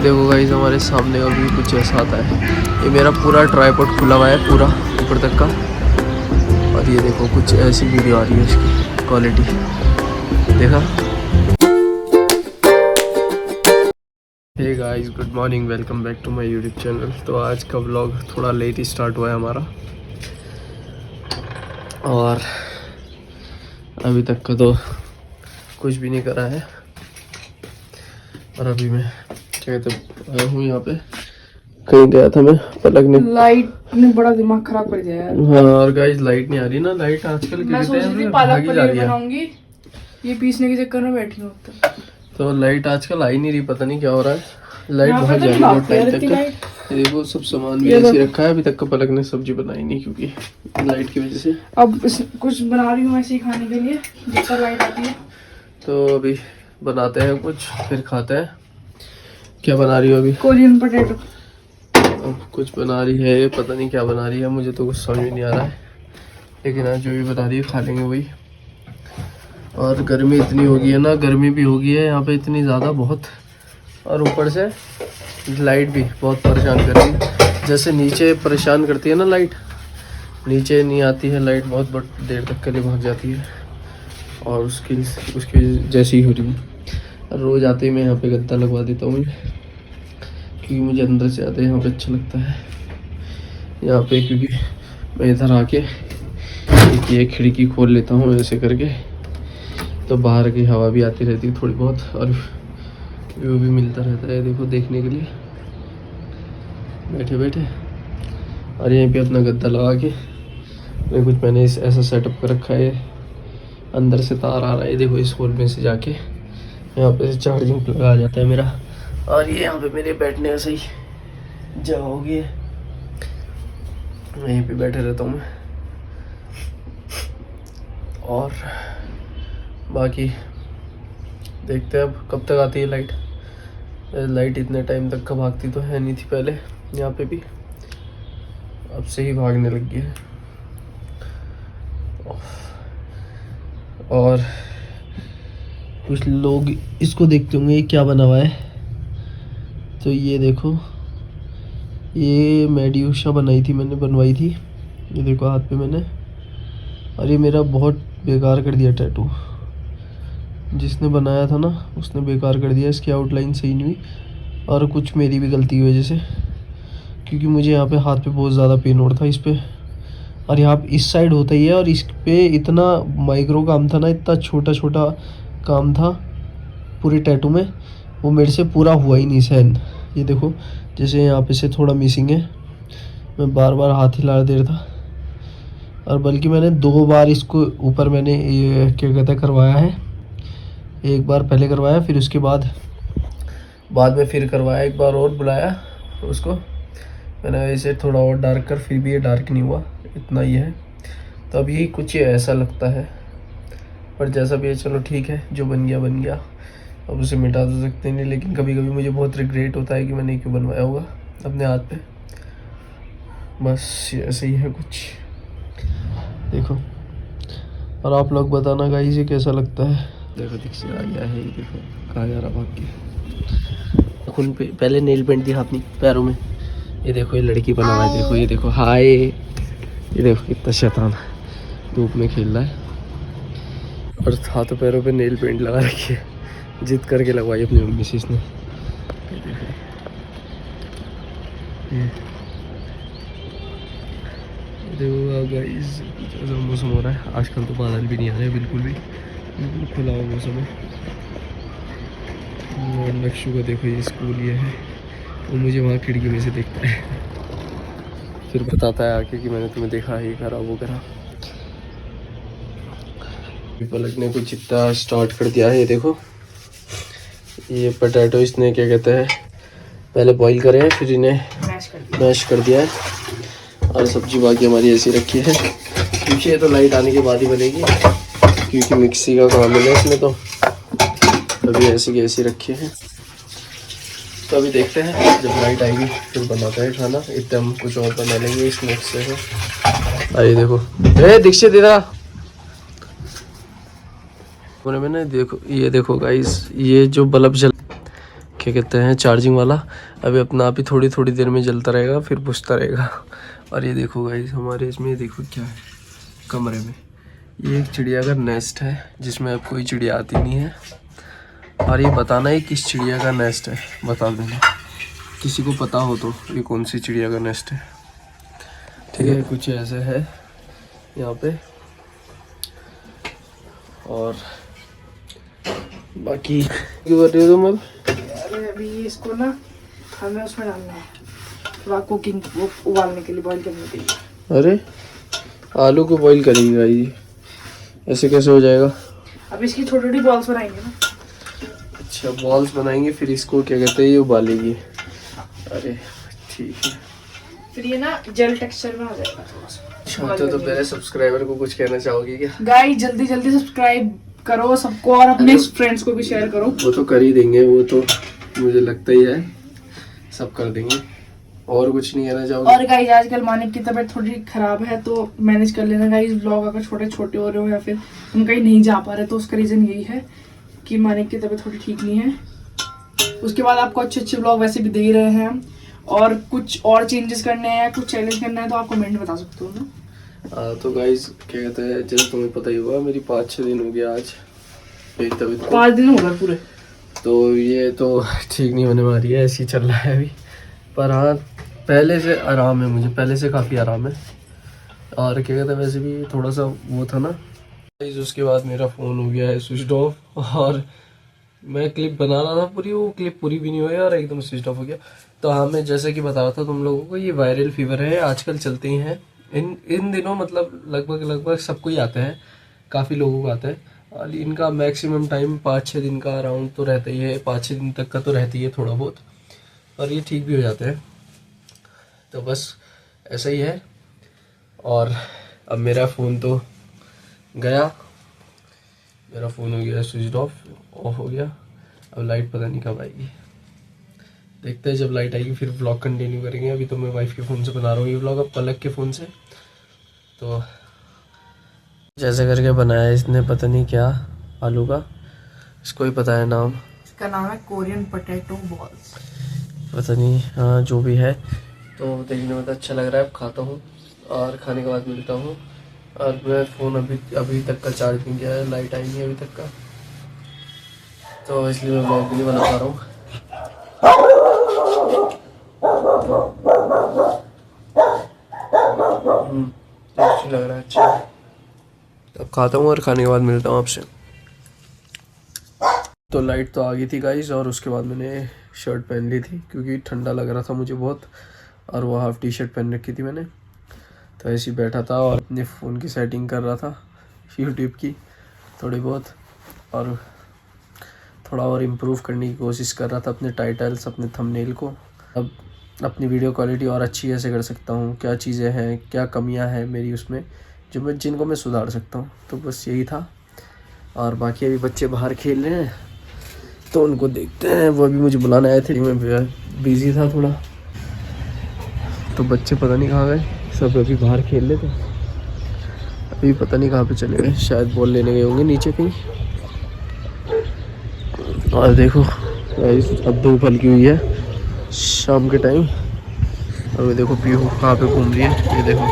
देखो गाइस हमारे सामने अभी कुछ ऐसा आता है। ये मेरा पूरा ट्राइपॉड खुला हुआ है पूरा ऊपर तक का, और ये देखो कुछ ऐसी वीडियो आ रही है, इसकी क्वालिटी देखा। Hey guys good morning, welcome back to my YouTube channel. तो आज का व्लॉग थोड़ा लेट ही स्टार्ट हुआ है हमारा, और अभी तक का तो कुछ भी नहीं करा है। और अभी मैं क्या कहते आया हूँ यहाँ पे, कहीं गया था मैं पलकने। लाइट ने बड़ा दिमाग खराब कर दिया यार। हाँ और गाइस लाइट नहीं आ रही ना, लाइट आजकल मैं सोच रही थी पालक पनीर बनाऊंगी, ये पीसने के चक्कर में बैठी हूँ। तो लाइट आजकल आ ही नहीं रही, पता नहीं क्या हो रहा है। लाइट बहुत जा रही है बहुत टाइम तक। ये देखो सब सामान भी ऐसे रखा है, अभी तक का पलक ने सब्जी बनाई नहीं क्योंकि लाइट की वजह से। अब कुछ बना रही हूँ ऐसे ही खाने के लिए जब तक लाइट आती है। तो अभी बनाते हैं कुछ, फिर खाते हैं। क्या बना रही हो अभी? Korean potato. अब कुछ बना रही है, पता नहीं क्या बना रही है, मुझे तो कुछ समझ में नहीं आ रहा है, लेकिन आज जो भी बना रही है खा लेंगे वही। और गर्मी इतनी हो गई है ना, गर्मी भी हो गई है यहाँ पे इतनी ज़्यादा बहुत, और ऊपर से लाइट भी बहुत परेशान कर रही है। जैसे नीचे परेशान करती है ना लाइट, नीचे नहीं आती है लाइट, बहुत देर तक के लिए भाग जाती है, और उसकी जैसी ही हो रही है। रोज़ आते ही मैं यहाँ पे गद्दा लगवा देता हूँ, क्योंकि मुझे अंदर से आते यहाँ पे अच्छा लगता है यहाँ पे, क्योंकि मैं इधर आके ये खिड़की खोल लेता हूँ ऐसे करके, तो बाहर की हवा भी आती रहती है थोड़ी बहुत, और व्यू भी मिलता रहता है देखो देखने के लिए बैठे बैठे। और यहीं पे अपना गद्दा लगा के कुछ मैंने ऐसा सेटअप कर रखा है, अंदर से तार आ रहा है देखो, इस होल में से जाके यहाँ पे से चार्जिंग प्लग आ जाता है मेरा। और ये यहाँ पे मेरे बैठने का सही जगह होगी, यहीं पे बैठे रहता हूँ मैं। और बाकी देखते हैं अब कब तक आती है लाइट। लाइट इतने टाइम तक का भागती तो है नहीं थी पहले यहाँ पे भी, अब से ही भागने लग गई है। और कुछ लोग इसको देखते होंगे ये क्या बना हुआ है, तो ये देखो ये मेड्यूसा बनाई थी मैंने, बनवाई थी, ये देखो हाथ पे मैंने। और ये मेरा बहुत बेकार कर दिया टैटू, जिसने बनाया था ना उसने बेकार कर दिया, इसकी आउटलाइन सही नहीं हुई, और कुछ मेरी भी गलती की वजह से, क्योंकि मुझे यहाँ पे हाथ पे बहुत ज़्यादा पेन हो रहा था इस पे, और यहाँ पे इस साइड होता ही है, और इस पे इतना माइक्रो काम था ना, इतना छोटा छोटा काम था पूरे टैटू में, वो मेरे से पूरा हुआ ही नहीं सहन। ये देखो जैसे यहाँ पे से थोड़ा मिसिंग है, मैं बार बार हाथ हिला दे रहा था, और बल्कि मैंने 2 बार इसको ऊपर मैंने ये क्या कहते हैं करवाया है। एक बार पहले करवाया, फिर उसके बाद में फिर करवाया, एक बार और बुलाया उसको मैंने इसे थोड़ा और डार्क कर, फिर भी ये डार्क नहीं हुआ, इतना ही है। तो अभी कुछ ऐसा लगता है, पर जैसा भी है चलो ठीक है, जो बन गया बन गया, अब उसे मिटा तो सकते नहीं, लेकिन कभी कभी मुझे बहुत रिग्रेट होता है कि मैंने क्यों बनवाया होगा अपने हाथ पे। बस ऐसे ही है कुछ देखो। और आप लोग बताना गाइस ये कैसा लगता है। देखो दीक्षित आ गया है, ये देखो कहाँ जा रहा भाग के। खून पे पहले नेल पेंट थी अपनी पैरों में, ये देखो ये लड़की बना हुआ है, देखो ये देखो हाय, ये देखो कितना शैतान धूप में खेल रहा है, और हाथों पैरों पे नेल पेंट लगा रखी है, जिद करके लगवाई अपनी मिसेस ने। देखो गाइस ऐसा मौसम हो रहा है आजकल, तो बादल भी नहीं आ रहे बिल्कुल भी, बिल्कुल खुला हुआ मौसम है। और लक्ष्य को देखो ये स्कूल ये है, वो मुझे वहाँ खिड़की में से देखता है, फिर बताता है आके कि मैंने तुम्हें देखा, ये करा वो करा। पलक ने कुछ इतना स्टार्ट कर दिया है, ये देखो ये पोटैटो इसने क्या कहते हैं पहले बॉईल करे हैं, फिर इन्हें मैश कर दिया है, और सब्जी बाकी हमारी ऐसी रखी है, क्योंकि ये तो लाइट आने के बाद ही बनेगी, क्योंकि मिक्सी का काम है इसमें, तो अभी ऐसी की ऐसी रखी है। तो अभी देखते हैं जब लाइट आएगी फिर बनाते हैं खाना, इतने हम कुछ और बना लेंगे स्नैक्स से। आइए देखो दीक्षित इधर में ना, देखो ये देखो गाइस, ये जो बल्ब जल क्या कहते हैं चार्जिंग वाला। अभी अपना आप ही थोड़ी थोड़ी देर में जलता रहेगा, फिर बुझता रहेगा। और ये देखो गाइस हमारे इसमें देखो क्या है कमरे में, ये एक चिड़िया का नेस्ट है जिसमें अब कोई चिड़िया आती नहीं है। और ये बताना है किस चिड़िया का नेस्ट है, बता देना किसी को पता हो तो ये कौन सी चिड़िया का नेस्ट है। ठीक है, कुछ ऐसे है यहाँ पे। और बाकी क्यों कर रहे हो तुम अब? अरे अभी इसको ना हमें उसमें डालना है थोड़ा कुकिंग, वो उबालने के लिए, बॉईल करने के लिए। अरे आलू को बॉईल करेंगे भाई, ऐसे कैसे हो जाएगा? अब इसकी छोटी छोटी बॉल्स बनाएंगे ना। अच्छा बॉल्स बनाएंगे, फिर इसको क्या कहते हैं ये उबालेगी। अरे ठीक है, फिर ये ना जेल टेक्सचर में आ जाएगा थोड़ा सा। अच्छा तो पहले सब्सक्राइबर को कुछ कहना चाहोगी क्या? गाइस जल्दी जल्दी सब्सक्राइब करो सबको, और अपने फ्रेंड्स को भी शेयर करो। वो तो कर ही देंगे, वो तो मुझे लगता ही है सब कर देंगे। और कुछ नहीं कहना चाहोगे? और गाइस आजकल मानिक की तबीयत थोड़ी खराब है तो मैनेज कर लेना गाइस। ब्लॉग अगर छोटे छोटे हो रहे हो या फिर हम कहीं नहीं जा पा रहे तो उसका रीजन यही है कि मानिक की तबीयत थोड़ी ठीक नहीं है। उसके बाद आपको अच्छे अच्छे ब्लॉग वैसे भी दे ही रहे हैं हम, और कुछ और चेंजेस करने हैं, कुछ चैलेंज करना है तो आप कमेंट में बता सकते हो ना। तो गाइस क्या कहते हैं जैसे तुम्हें पता ही होगा मेरी 5-6 दिन हो गया आज मेरी तबीयत को। 5 दिन हो गए पूरे। तो ये तो ठीक नहीं होने वाली है, ऐसे ही चल रहा है अभी। पर हाँ पहले से आराम है, मुझे पहले से काफ़ी आराम है। और क्या कहते हैं वैसे भी थोड़ा सा वो था ना। उसके बाद मेरा फ़ोन हो गया है स्विच ऑफ, और मैं क्लिप बना रहा था पूरी, वो क्लिप पूरी भी नहीं हुई और एकदम स्विच ऑफ हो गया। तो हाँ मैं जैसे कि बता रहा था तुम लोगों को, ये वायरल फीवर है आजकल चलते ही हैं इन दिनों, मतलब लगभग सबको ही आता है, काफ़ी लोगों को आता है। और इनका मैक्सिमम टाइम 5-6 दिन का अराउंड तो रहता ही है, 5-6 दिन तक का तो रहती है थोड़ा बहुत, और ये ठीक भी हो जाते हैं। तो बस ऐसा ही है। और अब मेरा फ़ोन तो गया, मेरा फ़ोन हो गया स्विच ऑफ हो गया। अब लाइट पता नहीं कब आएगी, देखते हैं जब लाइट आएगी फिर व्लॉग कंटिन्यू करेंगे। अभी तो मैं वाइफ के फ़ोन से बना रहा हूँ ये व्लॉग, अब पलक के फ़ोन से। तो जैसे करके बनाया इसने पता नहीं क्या आलू का, इसको ही पता है नाम, इसका नाम है कोरियन पोटैटो बॉल्स, पता नहीं। हाँ जो भी है, तो देखने में तो अच्छा लग रहा है। अब खाता हूँ और खाने के बाद मिलता हूँ। और मैं फ़ोन अभी तक का चार्ज नहीं किया है, लाइट आई नहीं अभी तक का, तो इसलिए मैं व्लॉग भी नहीं बना पा रहा हूँ। अच्छा लग रहा है, अच्छा। अब खाता हूँ और खाने के बाद मिलता हूँ आपसे। तो लाइट तो आ गई थी गाइस, और उसके बाद मैंने शर्ट पहन ली थी क्योंकि ठंडा लग रहा था मुझे बहुत, और वो हाफ टी शर्ट पहन रखी थी मैंने। तो ऐसे ही बैठा था और अपने फ़ोन की सेटिंग कर रहा था यूट्यूब की थोड़ी बहुत, और थोड़ा और इम्प्रूव करने की कोशिश कर रहा था अपने टाइटल्स, अपने थंबनेल को। अब अपनी वीडियो क्वालिटी और अच्छी कैसे कर सकता हूँ, क्या चीज़ें हैं, क्या कमियाँ हैं मेरी उसमें जिनको मैं सुधार सकता हूँ। तो बस यही था। और बाकी अभी बच्चे बाहर खेल रहे हैं तो उनको देखते हैं, वो अभी मुझे बुलाने आए थे, मैं बिज़ी था थोड़ा। तो बच्चे पता नहीं कहाँ गए, सब अभी बाहर खेल रहे थे, अभी पता नहीं कहाँ पे चले गए, शायद बॉल लेने गए होंगे नीचे कहीं। और देखो अब धूप हल्की हुई है शाम के टाइम, और वो देखो पीहू कहाँ पे घूम रही है। ये देखो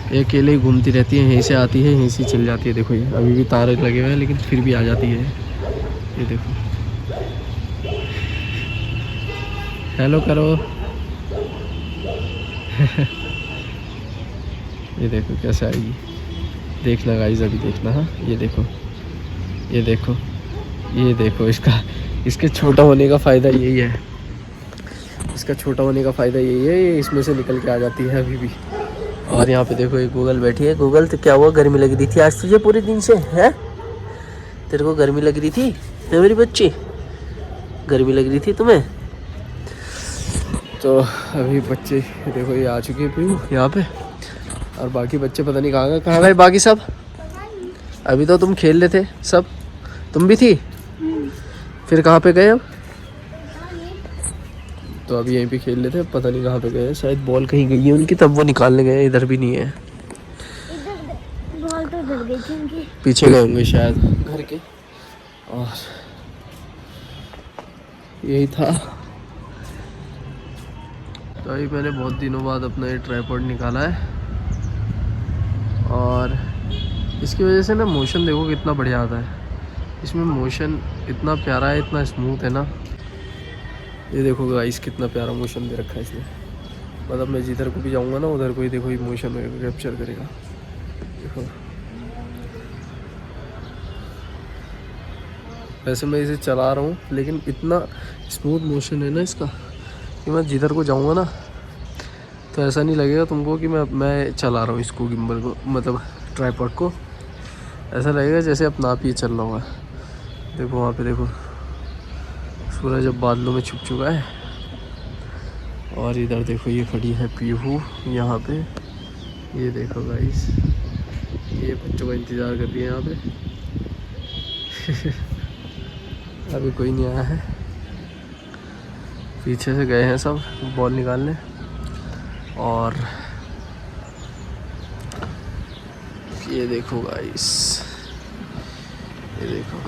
ये अकेले ही घूमती रहती है, यहीं से आती है यहीं से चल जाती है। देखो ये अभी भी तारे लगे हुए हैं लेकिन फिर भी आ जाती है। ये देखो, हेलो करो। ये देखो कैसे आएगी, देखना गाइस अभी देखना। हाँ ये देखो ये देखो ये देखो, इसके छोटा होने का फ़ायदा यही है, इसका छोटा होने का फ़ायदा यही है, ये इसमें से निकल के आ जाती है अभी भी। और यहाँ पे देखो एक गूगल बैठी है। गूगल तो क्या हुआ, गर्मी लग रही थी आज तुझे पूरे दिन से? है तेरे को गर्मी लग रही थी है मेरी बच्ची, गर्मी लग रही थी तुम्हें? तो अभी बच्चे देखो ये आ चुके हैं यहाँ पे, और बाकी बच्चे पता नहीं कहाँ गए बाकी सब। अभी तो तुम खेल रहे थे सब, तुम भी थी, फिर कहाँ पे गए अब? तो अभी यहीं पे खेल रहे थे, पता नहीं कहाँ पे गए, शायद बॉल कहीं गई है उनकी तब वो निकालने गए, इधर भी नहीं है। बॉल तो उधर गई थी उनकी, पीछे गए होंगे शायद घर के। और यही था। तो अभी मैंने बहुत दिनों बाद अपना ये ट्राइपॉड निकाला है और इसकी वजह से ना मोशन देखो कितना बढ़िया आता है। इसमें मोशन इतना प्यारा है, इतना स्मूथ है ना। ये देखो गाइस कितना प्यारा मोशन दे रखा है इसने। मतलब मैं जिधर को भी जाऊंगा ना उधर को ही देखो ये मोशन कैप्चर करेगा। देखो वैसे मैं इसे चला रहा हूँ लेकिन इतना स्मूथ मोशन है ना इसका कि मैं जिधर को जाऊँगा ना तो ऐसा नहीं लगेगा तुमको कि मैं चला रहा हूँ इसको, गिम्बल को, मतलब ट्राइपॉड को। ऐसा लगेगा जैसे अपना आप ही चल रहा होगा। देखो वहाँ पे देखो सूरज अब बादलों में छुप चुका है और इधर देखो ये खड़ी है पीहू यहाँ पे। ये देखो गाइस, ये बच्चों का इंतज़ार कर रही है यहाँ पे। अभी कोई नहीं आया है, पीछे से गए हैं सब बॉल निकालने। और ये देखो गाइस, ये देखो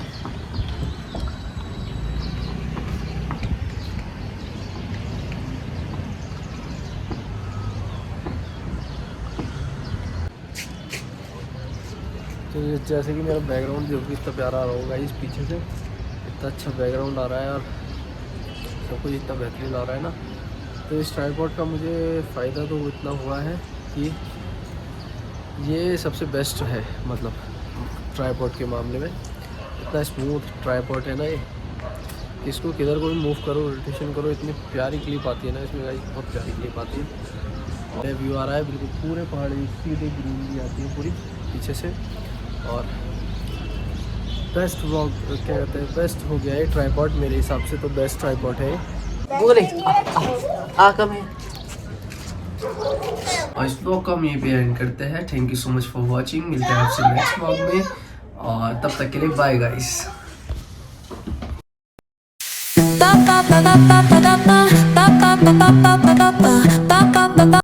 तो जैसे कि मेरा बैकग्राउंड जो कि इतना प्यारा आ रहा होगा इस पीछे से, इतना अच्छा बैकग्राउंड आ रहा है और सब कुछ इतना बेहतरीन आ रहा है ना। तो इस ट्राइपॉड का मुझे फ़ायदा तो इतना हुआ है कि ये सबसे बेस्ट है, मतलब ट्राइपॉड के मामले में। इतना स्मूथ ट्राइपॉड है ना ये, इसको किधर को भी मूव करो, रोटेशन करो, इतनी प्यारी क्लिप आती है ना इसमें गाइस, बहुत प्यारी क्लिप आती है। और व्यू आ रहा है बिल्कुल पूरे पहाड़ी, सीधे ग्रीनरी आती है पूरी पीछे से। और बेस्ट व्लॉग क्या कहते हैं, बेस्ट हो गया है ट्राइपॉड मेरे हिसाब से, तो बेस्ट ट्राइपॉड है। बोले कम है। और इस व्लॉग को हम यहीं पे एंड करते हैं। Thank you so much for watching. मिलते हैं आपसे नेक्स्ट व्लॉग में और तब तक के लिए बाय गाइस।